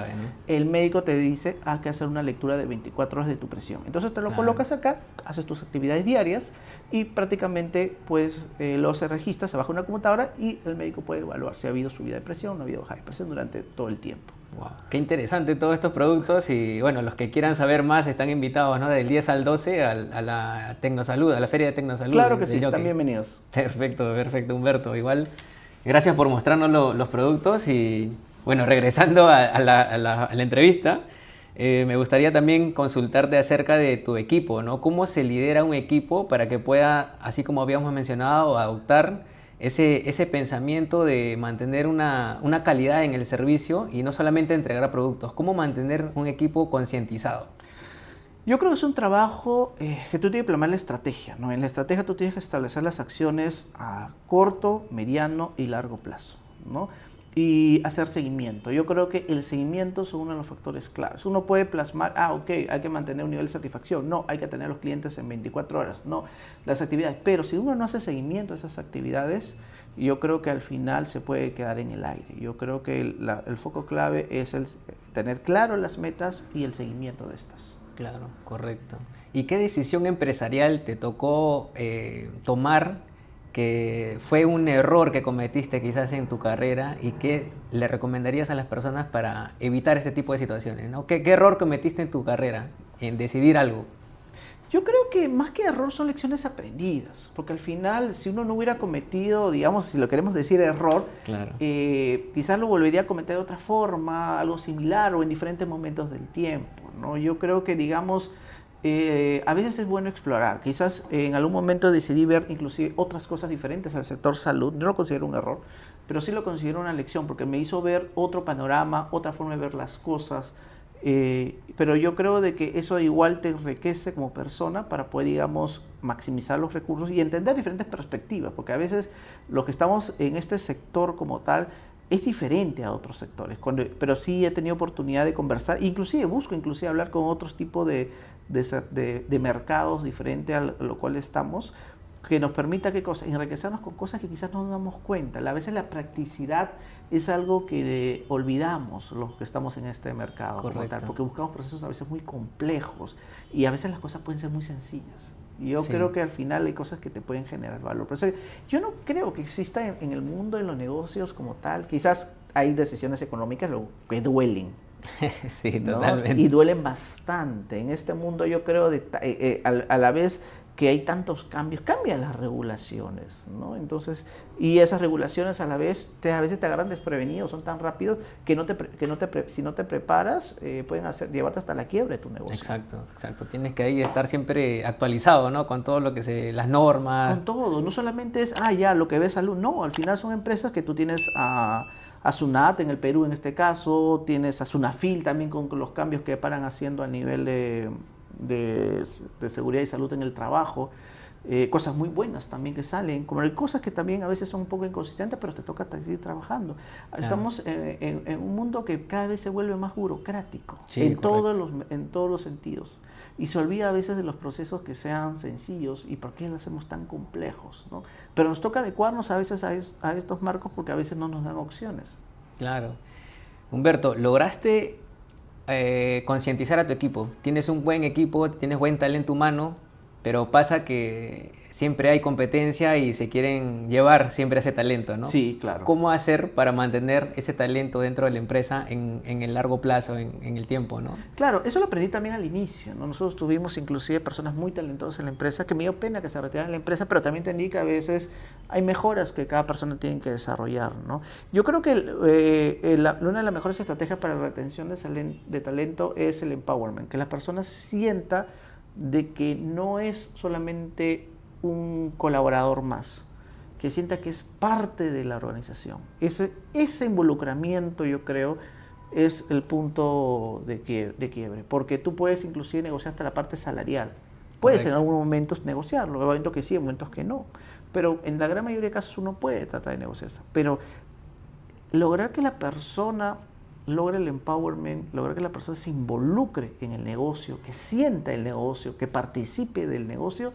el médico te dice, hay que hacer una lectura de 24 horas de tu presión. Entonces te lo colocas acá, haces tus actividades diarias y prácticamente pues lo se registra, se baja una computadora y el médico puede evaluar si ha habido subida de presión o no ha habido baja de presión durante todo el tiempo. Wow, qué interesante todos estos productos y bueno, los que quieran saber más están invitados, ¿no? Del 10 al 12 a la Tecnosalud, a la Feria de Tecnosalud. Claro que sí, están bienvenidos. Perfecto, Humberto. Igual, gracias por mostrarnos los productos y bueno, regresando a la entrevista, me gustaría también consultarte acerca de tu equipo, ¿no? ¿Cómo se lidera un equipo para que pueda, así como habíamos mencionado, adoptar ese pensamiento de mantener una calidad en el servicio y no solamente entregar productos? ¿Cómo mantener un equipo concientizado? Yo creo que es un trabajo que tú tienes que planear la estrategia, ¿no? En la estrategia tú tienes que establecer las acciones a corto, mediano y largo plazo, ¿no? Y hacer seguimiento. Yo creo que el seguimiento es uno de los factores claves. Uno puede plasmar, hay que mantener un nivel de satisfacción. No, hay que tener a los clientes en 24 horas. No, las actividades. Pero si uno no hace seguimiento a esas actividades, yo creo que al final se puede quedar en el aire. Yo creo que el foco clave es tener claro las metas y el seguimiento de estas. Claro, correcto. ¿Y qué decisión empresarial te tocó tomar que fue un error que cometiste quizás en tu carrera y qué le recomendarías a las personas para evitar este tipo de situaciones, ¿no? ¿Qué error cometiste en tu carrera en decidir algo? Yo creo que más que error son lecciones aprendidas, porque al final si uno no hubiera cometido, digamos, si lo queremos decir error, claro, quizás lo volvería a cometer de otra forma, algo similar o en diferentes momentos del tiempo, ¿no? Yo creo que, digamos, a veces es bueno explorar. Quizás en algún momento decidí ver inclusive otras cosas diferentes al sector salud. No lo considero un error, pero sí lo considero una lección porque me hizo ver otro panorama, otra forma de ver las cosas. Pero yo creo de que eso igual te enriquece como persona para poder, digamos, maximizar los recursos y entender diferentes perspectivas, porque a veces los que estamos en este sector como tal es diferente a otros sectores, pero sí he tenido oportunidad de conversar, inclusive busco hablar con otros tipos de mercados diferentes a lo cual estamos, que nos permita ¿qué cosa? Enriquecernos con cosas que quizás no nos damos cuenta. A veces la practicidad es algo que olvidamos los que estamos en este mercado como tal, porque buscamos procesos a veces muy complejos y a veces las cosas pueden ser muy sencillas. Y yo creo que al final hay cosas que te pueden generar valor. Por eso yo no creo que exista en el mundo de los negocios como tal. Quizás hay decisiones económicas que duelen. Sí, ¿no? totalmente. Y duelen bastante. En este mundo yo creo a la vez que hay tantos cambios, cambian las regulaciones, ¿no? Entonces, y esas regulaciones a la vez a veces te agarran desprevenido, son tan rápidos que si no te preparas pueden llevarte hasta la quiebra de tu negocio. Exacto. Tienes que ahí estar siempre actualizado, ¿no? Con todo lo que las normas. Con todo, no solamente es, lo que ves salud, no, al final son empresas que tú tienes a SUNAT en el Perú en este caso, tienes a SUNAFIL también con los cambios que paran haciendo a nivel de seguridad y salud en el trabajo, cosas muy buenas también que salen, como hay cosas que también a veces son un poco inconsistentes, pero te toca seguir trabajando. Claro. Estamos en un mundo que cada vez se vuelve más burocrático, sí, en todos los sentidos, y se olvida a veces de los procesos que sean sencillos y por qué los hacemos tan complejos, ¿no? Pero nos toca adecuarnos a veces a estos marcos porque a veces no nos dan opciones. Claro. Humberto, ¿lograste concientizar a tu equipo. Tienes un buen equipo, tienes buen talento humano, pero pasa que siempre hay competencia y se quieren llevar siempre ese talento, ¿no? Sí, claro. ¿Cómo hacer para mantener ese talento dentro de la empresa en el largo plazo, en el tiempo, ¿no? Claro, eso lo aprendí también al inicio, ¿no? Nosotros tuvimos inclusive personas muy talentosas en la empresa que me dio pena que se retiraran de la empresa, pero también entendí que a veces hay mejoras que cada persona tiene que desarrollar, ¿no? Yo creo que una de las mejores estrategias para la retención de talento es el empowerment, que la persona sienta de que no es solamente un colaborador más, que sienta que es parte de la organización. Ese involucramiento, yo creo, es el punto de quiebre, porque tú puedes inclusive negociar hasta la parte salarial. Puedes en algunos momentos negociarlo, en momentos que sí, en momentos que no, pero en la gran mayoría de casos uno puede tratar de negociarse. Pero lograr que la persona logre el empowerment, lograr que la persona se involucre en el negocio, que sienta el negocio, que participe del negocio,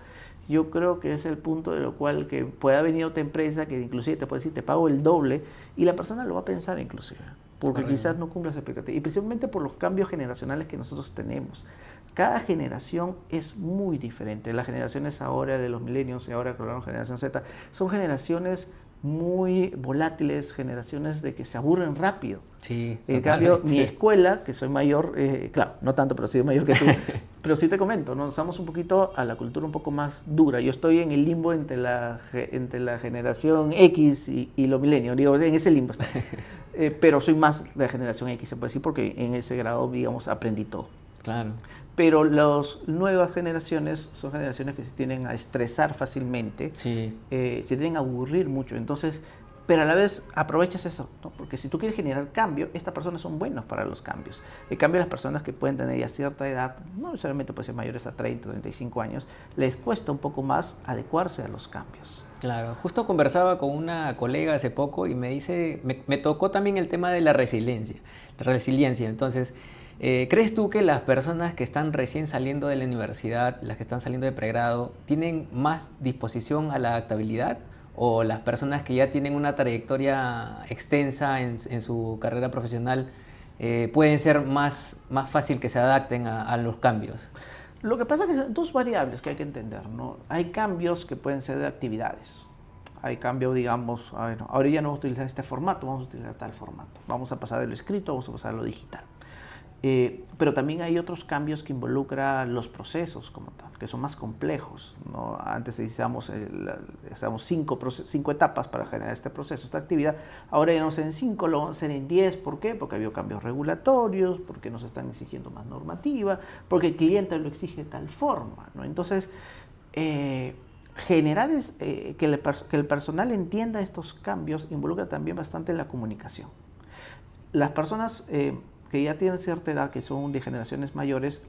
yo creo que es el punto de lo cual que pueda venir otra empresa que inclusive te puede decir, te pago el doble, y la persona lo va a pensar inclusive, porque quizás no cumpla esa expectativa, y principalmente por los cambios generacionales que nosotros tenemos. Cada generación es muy diferente. Las generaciones ahora de los millennials y ahora con la generación Z son generaciones muy volátiles, generaciones de que se aburren rápido. Sí, en cambio, mi escuela, que soy mayor, claro, no tanto, pero sí mayor que tú, pero sí te comento, ¿no? Estamos un poquito a la cultura un poco más dura. Yo estoy en el limbo entre la generación X y los millennials, digo, en ese limbo estamos. Pero soy más de la generación X, se puede decir, porque en ese grado, digamos, aprendí todo. Claro. Pero las nuevas generaciones son generaciones que se tienden a estresar fácilmente, Sí. Se tienden a aburrir mucho, entonces, pero a la vez aprovechas eso, ¿no? Porque si tú quieres generar cambio, estas personas son buenas para los cambios. En cambio, las personas que pueden tener ya cierta edad, no necesariamente pueden ser mayores a 30, 35 años, les cuesta un poco más adecuarse a los cambios. Claro, justo conversaba con una colega hace poco y me dice, me tocó también el tema de la resiliencia. Entonces, ¿crees tú que las personas que están recién saliendo de la universidad, las que están saliendo de pregrado, tienen más disposición a la adaptabilidad? ¿O las personas que ya tienen una trayectoria extensa en su carrera profesional pueden ser más fácil que se adapten a los cambios? Lo que pasa es que hay dos variables que hay que entender, ¿no? Hay cambios que pueden ser de actividades. Hay cambios, digamos, bueno, ahora ya no vamos a utilizar este formato, vamos a utilizar tal formato. Vamos a pasar de lo escrito, vamos a pasar a lo digital. Pero también hay otros cambios que involucran los procesos como tal, que son más complejos, ¿no? Antes decíamos 5 etapas para generar este proceso, esta actividad. Ahora ya no sé en 5, lo vamos a hacer en 10. ¿Por qué? Porque ha habido cambios regulatorios, porque nos están exigiendo más normativa, porque el cliente lo exige de tal forma, ¿no? Entonces, generar que el personal entienda estos cambios involucra también bastante la comunicación. Las personas que ya tienen cierta edad, que son de generaciones mayores,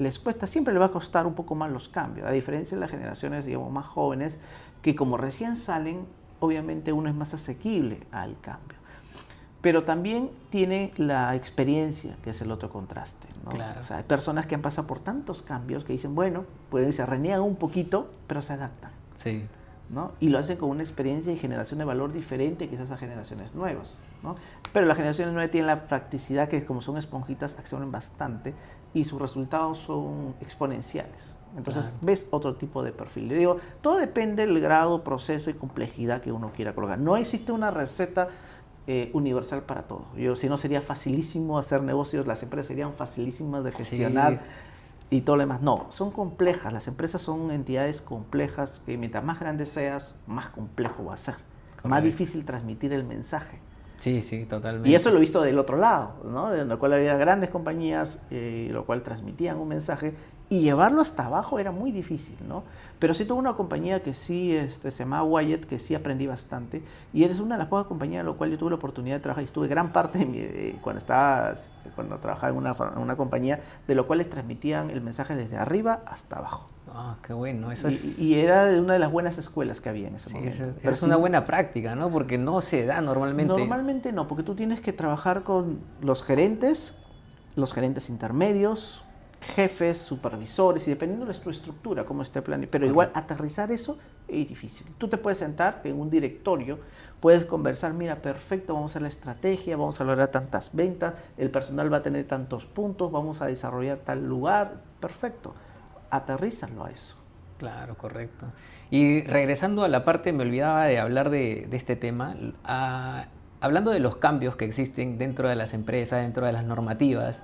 siempre les va a costar un poco más los cambios, a diferencia de las generaciones, digamos, más jóvenes, que como recién salen, obviamente uno es más asequible al cambio. Pero también tiene la experiencia, que es el otro contraste, ¿no? Claro. O sea, hay personas que han pasado por tantos cambios que dicen, bueno, pues se reniegan un poquito, pero se adaptan. Sí. ¿No? Y lo hacen con una experiencia y generación de valor diferente quizás a generaciones nuevas, ¿no? Pero las generaciones nuevas tienen la practicidad que como son esponjitas accionan bastante y sus resultados son exponenciales. Entonces ves otro tipo de perfil. Yo digo, todo depende del grado, proceso y complejidad que uno quiera colocar. No existe una receta universal para todo. Si no sería facilísimo hacer negocios, las empresas serían facilísimas de gestionar. Sí. Y todo lo demás. No, son complejas. Las empresas son entidades complejas que mientras más grande seas, más complejo va a ser. Correcto. Más difícil transmitir el mensaje. Sí, sí, totalmente. Y eso lo he visto del otro lado, ¿no? En el cual había grandes compañías, lo cual transmitían un mensaje y llevarlo hasta abajo era muy difícil, ¿no? Pero sí tuve una compañía que sí se llamaba Wyatt, que sí aprendí bastante, y eres una de las pocas compañías en la cual yo tuve la oportunidad de trabajar, y estuve gran parte de cuando trabajaba en una compañía, de lo cual les transmitían el mensaje desde arriba hasta abajo. Ah, qué bueno. Eso y era una de las buenas escuelas que había en ese momento. Eso es una buena práctica, ¿no? Porque no se da normalmente. Normalmente no, porque tú tienes que trabajar con los gerentes intermedios, jefes, supervisores, y dependiendo de tu estructura, cómo esté planeado. Pero igual aterrizar eso es difícil. Tú te puedes sentar en un directorio, puedes conversar, mira, perfecto, vamos a hacer la estrategia, vamos a lograr tantas ventas, el personal va a tener tantos puntos, vamos a desarrollar tal lugar, perfecto. Aterrízalo a eso. Claro, correcto. Y regresando a la parte, me olvidaba de hablar de este tema, hablando de los cambios que existen dentro de las empresas, dentro de las normativas,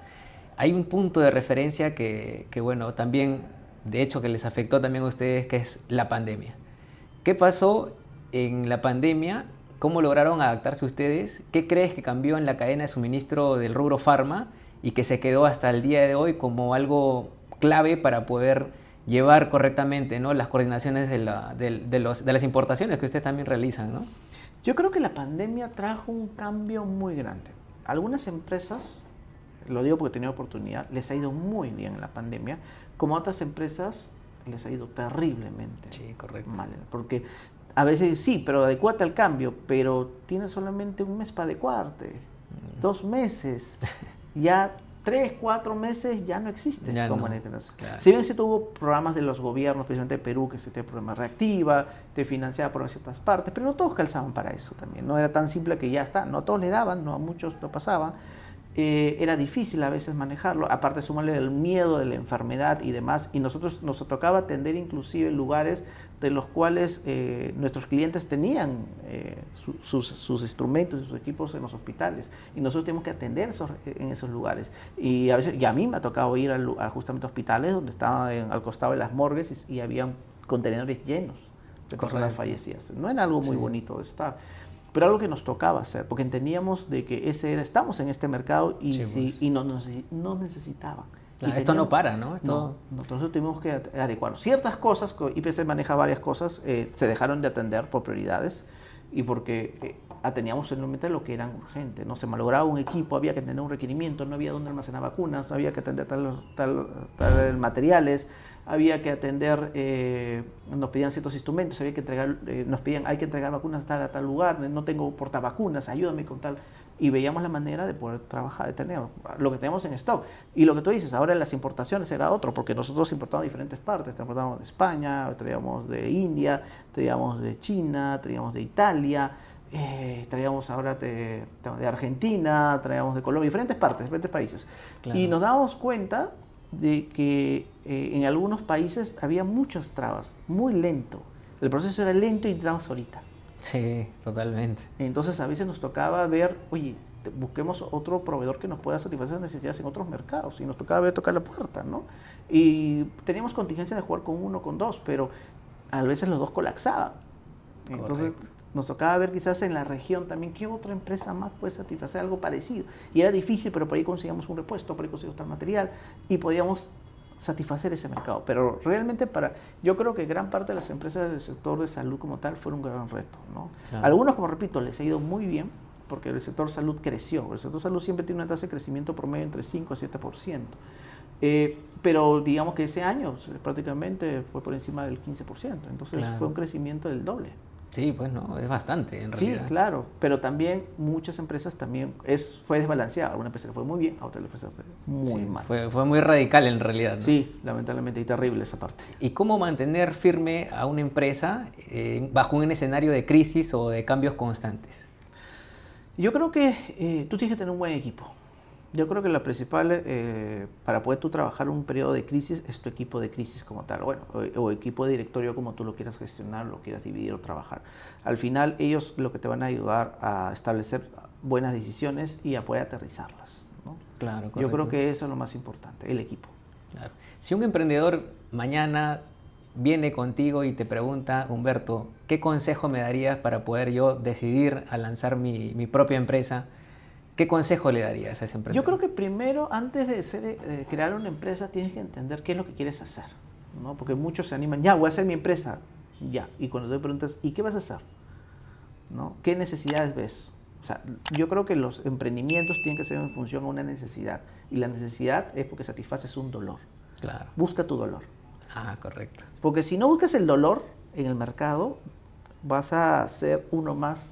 hay un punto de referencia que bueno, también, de hecho, que les afectó también a ustedes, que es la pandemia. ¿Qué pasó en la pandemia? ¿Cómo lograron adaptarse ustedes? ¿Qué crees que cambió en la cadena de suministro del rubro farma y que se quedó hasta el día de hoy como algo clave para poder llevar correctamente, ¿no?, las coordinaciones de las importaciones que ustedes también realizan, ¿no? Yo creo que la pandemia trajo un cambio muy grande. Algunas empresas, lo digo porque he tenido oportunidad, les ha ido muy bien en la pandemia, como a otras empresas les ha ido terriblemente mal. Porque a veces sí, pero adecuate al cambio, pero tienes solamente un mes para adecuarte, 2 meses, ya 3, 4 meses ya no existes ya como no, internacional. claro. Si bien se tuvo programas de los gobiernos, especialmente de Perú, que se tenía programa Reactiva, te financiaba por ciertas partes, pero no todos calzaban para eso también. No era tan simple que ya está, no todos le daban, no a muchos lo pasaban. Era difícil a veces manejarlo, aparte de sumarle el miedo de la enfermedad y demás, y nosotros nos tocaba atender inclusive lugares de los cuales nuestros clientes tenían sus instrumentos y sus equipos en los hospitales, y nosotros tenemos que atender en esos lugares, y a veces, y a mí me ha tocado ir a justamente hospitales donde estaban al costado de las morgues y habían contenedores llenos de personas fallecidas. No era algo muy bonito de estar. Pero algo que nos tocaba hacer, porque entendíamos de que estamos en este mercado y, y no necesitaban. Claro, esto no para, ¿no? No, nosotros tuvimos que adecuar. Ciertas cosas, IPC maneja varias cosas, se dejaron de atender por prioridades y porque atendíamos solamente lo que eran urgentes, ¿no? Se malograba un equipo, había que tener un requerimiento, no había dónde almacenar vacunas, había que atender tal materiales, había que atender, nos pedían ciertos instrumentos, había que entregar, nos pedían, hay que entregar vacunas a tal lugar, no tengo portavacunas, ayúdame con tal. Y veíamos la manera de poder trabajar, de tener lo que tenemos en stock. Y lo que tú dices, ahora en las importaciones era otro, porque nosotros importábamos de diferentes partes, importábamos de España, traíamos de India, traíamos de China, traíamos de Italia, traíamos ahora de Argentina, traíamos de Colombia, diferentes partes, diferentes países. Claro. Y nos dábamos cuenta de que en algunos países había muchas trabas, muy lento. El proceso era lento y necesitábamos ahorita. Sí, totalmente. Entonces a veces nos tocaba ver, oye, busquemos otro proveedor que nos pueda satisfacer las necesidades en otros mercados. Y nos tocaba ver tocar la puerta, ¿no? Y teníamos contingencia de jugar con uno, con dos, pero a veces los dos colapsaban. Entonces nos tocaba ver quizás en la región también qué otra empresa más puede satisfacer algo parecido. Y era difícil, pero por ahí conseguíamos un repuesto, por ahí conseguíamos tal material y podíamos satisfacer ese mercado. Pero realmente yo creo que gran parte de las empresas del sector de salud como tal fueron un gran reto, ¿no? Claro. Algunos, como repito, les ha ido muy bien porque el sector salud creció. El sector salud siempre tiene una tasa de crecimiento promedio entre 5 a 7%. Pero digamos que ese año prácticamente fue por encima del 15%. Entonces claro, fue un crecimiento del doble. Sí, pues no, es bastante en realidad. Sí, claro, pero también muchas empresas también fue desbalanceada. A una empresa le fue muy bien, a otra le fue muy mal. Fue muy radical en realidad, ¿no? Sí, lamentablemente, y terrible esa parte. ¿Y cómo mantener firme a una empresa bajo un escenario de crisis o de cambios constantes? Yo creo que tú tienes que tener un buen equipo. Yo creo que la principal, para poder tú trabajar un periodo de crisis, es tu equipo de crisis como tal, bueno, o equipo de directorio como tú lo quieras gestionar, lo quieras dividir o trabajar. Al final ellos lo que te van a ayudar a establecer buenas decisiones y a poder aterrizarlas, ¿no? Claro, correcto. Yo creo que eso es lo más importante, el equipo. Claro. Si un emprendedor mañana viene contigo y te pregunta, Humberto, ¿qué consejo me darías para poder yo decidir a lanzar mi propia empresa? ¿Qué consejo le darías a ese emprendedor? Yo creo que primero, antes de crear una empresa, tienes que entender qué es lo que quieres hacer, ¿no? Porque muchos se animan, ya, voy a hacer mi empresa, ya. Y cuando te preguntas, ¿y qué vas a hacer? ¿No? ¿Qué necesidades ves? O sea, yo creo que los emprendimientos tienen que ser en función a una necesidad. Y la necesidad es porque satisfaces un dolor. Claro. Busca tu dolor. Ah, correcto. Porque si no buscas el dolor en el mercado, vas a ser uno más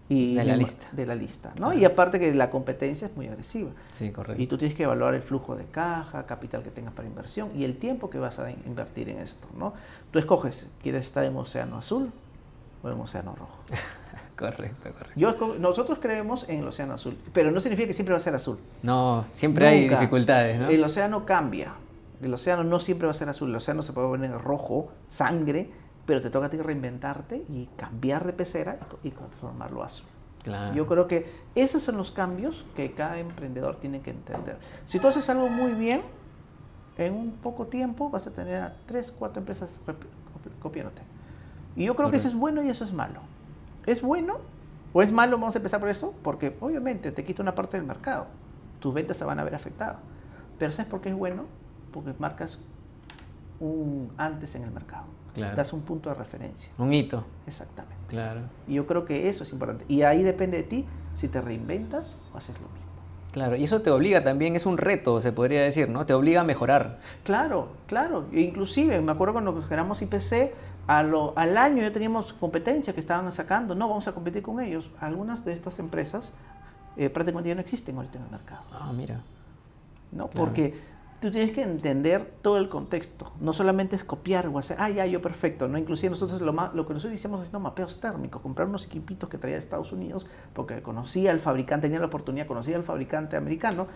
y De la lista. de la lista, ¿no? Claro. Y aparte que la competencia es muy agresiva. Sí, correcto. Y tú tienes que evaluar el flujo de caja, capital que tengas para inversión y el tiempo que vas a invertir en esto, ¿no? Tú escoges, ¿quieres estar en océano azul o en océano rojo? Correcto, correcto. Nosotros creemos en el océano azul, pero no significa que siempre va a ser azul. No, siempre hay Nunca. dificultades, ¿no? El océano cambia. El océano no siempre va a ser azul. El océano se puede poner rojo, sangre, pero te toca a ti reinventarte y cambiar de pecera y transformarlo a azul. Claro. Yo creo que esos son los cambios que cada emprendedor tiene que entender. Si tú haces algo muy bien, en un poco tiempo vas a tener a 3, 4 empresas copiándote. Y yo creo que eso es bueno y eso es malo. ¿Es bueno o es malo? Vamos a empezar por eso, porque obviamente te quita una parte del mercado. Tus ventas se van a ver afectadas. Pero ¿sabes por qué es bueno? Porque marcas un antes en el mercado. Claro. Das un punto de referencia. Un hito. Exactamente. Claro. Y yo creo que eso es importante. Y ahí depende de ti si te reinventas o haces lo mismo. Claro, y eso te obliga también, es un reto, se podría decir, ¿no? Te obliga a mejorar. Claro, claro. E inclusive, me acuerdo cuando generamos IPC, al año ya teníamos competencia que estaban sacando. No, vamos a competir con ellos. Algunas de estas empresas prácticamente ya no existen ahorita en el mercado. Ah, mira. ¿No? Claro. Porque tú tienes que entender todo el contexto. No solamente es copiar o hacer, ya, yo perfecto, ¿no? Inclusive nosotros lo que nosotros hicimos haciendo mapeos térmicos, comprar unos equipitos que traía de Estados Unidos, porque conocía al fabricante, tenía la oportunidad, conocía al fabricante americano,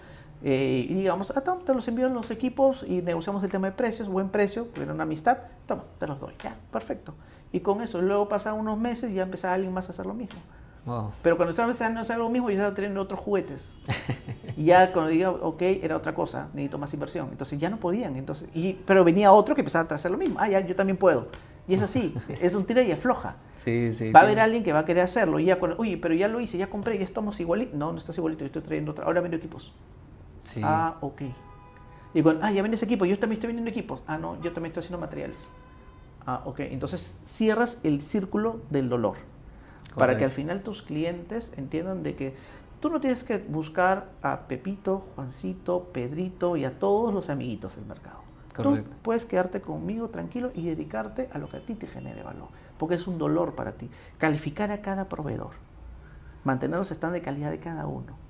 y digamos, te los envío los equipos y negociamos el tema de precios, buen precio, porque era una amistad, toma, te los doy, ya, perfecto. Y con eso, luego pasaban unos meses y ya empezaba alguien más a hacer lo mismo. Wow. Pero cuando estaba empezando a hacer lo mismo, yo estaba teniendo otros juguetes. Y ya cuando diga, ok, era otra cosa, necesito más inversión. Entonces ya no podían. Pero venía otro que empezaba a hacer lo mismo. Ya, yo también puedo. Y es así, es un tira y afloja. Sí, sí. Va a haber alguien que va a querer hacerlo. Y ya oye, pero ya lo hice, ya compré, ya estamos igualitos. No, no estás igualito, yo estoy trayendo otra. Ahora vendo equipos. Sí. Ok. Y cuando, ya vendes equipos, yo también estoy vendiendo equipos. No, yo también estoy haciendo materiales. Ok. Entonces cierras el círculo del dolor. Correcto. Para que al final tus clientes entiendan de que tú no tienes que buscar a Pepito, Juancito, Pedrito y a todos los amiguitos del mercado. Correcto. Tú puedes quedarte conmigo tranquilo y dedicarte a lo que a ti te genere valor, porque es un dolor para ti. Calificar a cada proveedor, mantener los estándares de calidad de cada uno.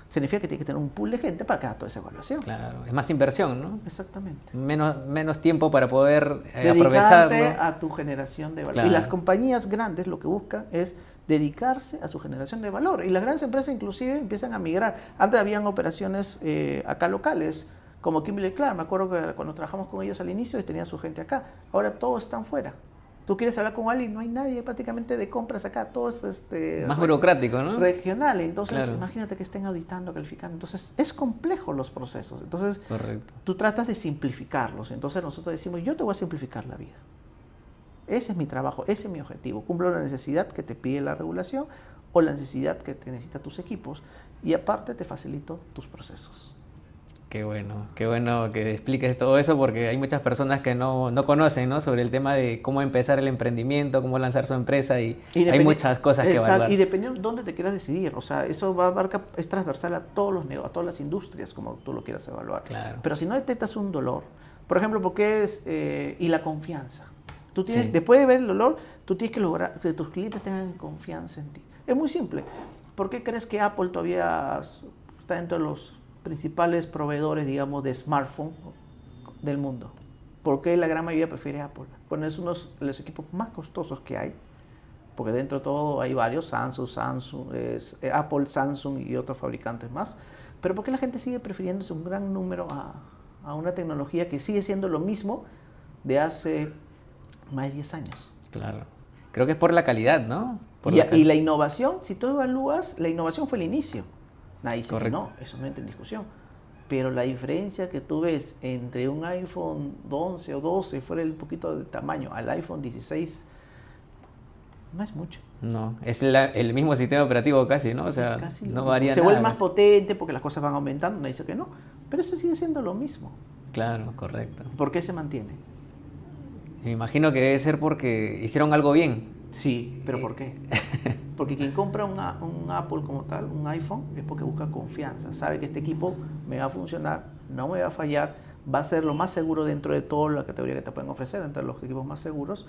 Significa que tienes que tener un pool de gente para que haga toda esa evaluación. Claro, es más inversión, ¿no? Exactamente. Menos tiempo para poder Dedicarte aprovecharlo. a tu generación de valor. Claro. Y las compañías grandes lo que buscan es dedicarse a su generación de valor. Y las grandes empresas inclusive empiezan a migrar. Antes habían operaciones acá locales, como Kimberly-Clark. Me acuerdo que cuando trabajamos con ellos al inicio tenían su gente acá. Ahora todos están fuera. Tú quieres hablar con alguien, no hay nadie prácticamente de compras acá. Todo es más burocrático, ¿no? regional. Entonces Claro. imagínate que estén auditando, calificando. Entonces es complejo los procesos. Entonces Correcto. tú tratas de simplificarlos. Entonces nosotros decimos, yo te voy a simplificar la vida. Ese es mi trabajo, ese es mi objetivo. Cumplo la necesidad que te pide la regulación o la necesidad que te necesitan tus equipos y aparte te facilito tus procesos. Qué bueno que expliques todo eso porque hay muchas personas que no conocen, ¿no? Sobre el tema de cómo empezar el emprendimiento, cómo lanzar su empresa y hay muchas cosas que evaluar. Y dependiendo de dónde te quieras decidir, o sea, eso es transversal a todos los negocios, a todas las industrias, como tú lo quieras evaluar. Claro. Pero si no detectas un dolor, por ejemplo, porque es, y la confianza. Tú tienes, Sí. Después de ver el dolor, tú tienes que lograr que tus clientes tengan confianza en ti. Es muy simple. ¿Por qué crees que Apple todavía está dentro de los principales proveedores, digamos, de smartphone del mundo? ¿Por qué la gran mayoría prefiere Apple? Bueno, es uno de los equipos más costosos que hay, porque dentro de todo hay varios, Apple, Samsung y otros fabricantes más. Pero ¿por qué la gente sigue prefiriéndose un gran número a una tecnología que sigue siendo lo mismo de hace más de 10 años? Claro. Creo que es por la calidad, ¿no? Y la innovación, si tú evalúas, la innovación fue el inicio. Nadie dice que no, eso no entra en discusión. Pero la diferencia que tú ves entre un iPhone 11 o 12, fuera el poquito de tamaño, al iPhone 16, no es mucho. No, es el mismo sistema operativo casi, ¿no? O sea, Casi no varía se nada. vuelve más potente porque las cosas van aumentando, nadie dice que no. Pero eso sigue siendo lo mismo. Claro, correcto. ¿Por qué se mantiene? Me imagino que debe ser porque hicieron algo bien. Sí, pero ¿por qué? Porque quien compra un Apple como tal, un iPhone, es porque busca confianza. Sabe que este equipo me va a funcionar, no me va a fallar, va a ser lo más seguro dentro de toda la categoría que te pueden ofrecer, entre los equipos más seguros.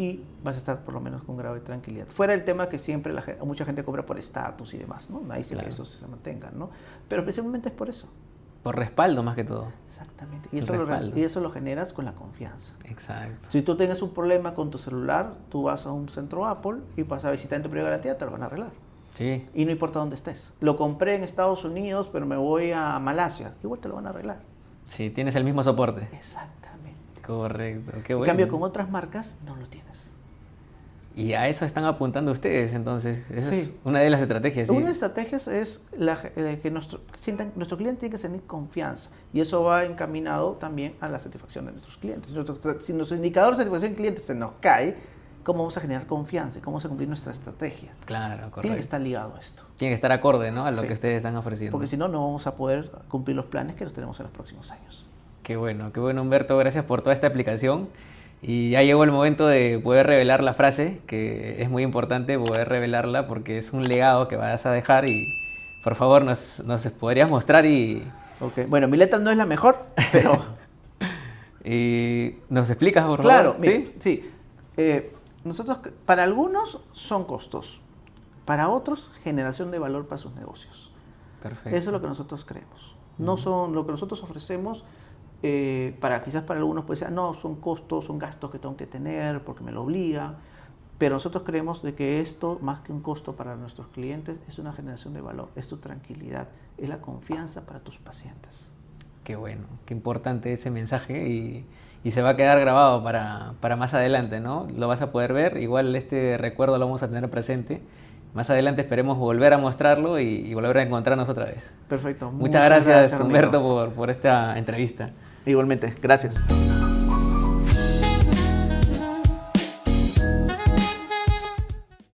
y vas a estar por lo menos con un grado de tranquilidad. Fuera el tema que siempre mucha gente cobra por estatus y demás, ¿no? Nadie dice que eso se mantenga, ¿no? Pero precisamente es por eso. Por respaldo más que todo. Exactamente. Y eso lo generas con la confianza. Exacto. Si tú tengas un problema con tu celular, tú vas a un centro Apple y vas a visitar en tu periodo de garantía, te lo van a arreglar. Sí. Y no importa dónde estés. Lo compré en Estados Unidos, pero me voy a Malasia. Igual te lo van a arreglar. Sí, tienes el mismo soporte. Exactamente. Correcto, qué bueno. En cambio, con otras marcas no lo tienes. Y a eso están apuntando ustedes, entonces. Esa Sí. es una de las estrategias. Sí. Una de las estrategias es que nuestro cliente tiene que sentir confianza. Y eso va encaminado también a la satisfacción de nuestros clientes. Si nuestro indicador de satisfacción del cliente se nos cae, ¿cómo vamos a generar confianza? ¿Cómo vamos a cumplir nuestra estrategia? Claro, correcto. Tiene que estar ligado a esto. Tiene que estar acorde, ¿no? A lo Sí. que ustedes están ofreciendo. Porque si no, no vamos a poder cumplir los planes que nos tenemos en los próximos años. Qué bueno, Humberto. Gracias por toda esta explicación. Y ya llegó el momento de poder revelar la frase, que es muy importante poder revelarla porque es un legado que vas a dejar y por favor nos podrías mostrar y... Okay. Bueno, mi letra no es la mejor, pero... y nos explicas, por Claro, favor. mira, sí. Nosotros, para algunos son costos, para otros generación de valor para sus negocios. Perfecto. Eso es lo que nosotros creemos. No son lo que nosotros ofrecemos. Quizás para algunos puede ser, no, son costos, son gastos que tengo que tener porque me lo obliga, pero nosotros creemos de que esto, más que un costo para nuestros clientes, es una generación de valor, es tu tranquilidad, es la confianza para tus pacientes. Qué bueno, qué importante ese mensaje y se va a quedar grabado para más adelante, ¿no? Lo vas a poder ver, igual este recuerdo lo vamos a tener presente. Más adelante esperemos volver a mostrarlo y volver a encontrarnos otra vez. Perfecto. Muchas gracias Humberto por esta entrevista. Igualmente, gracias.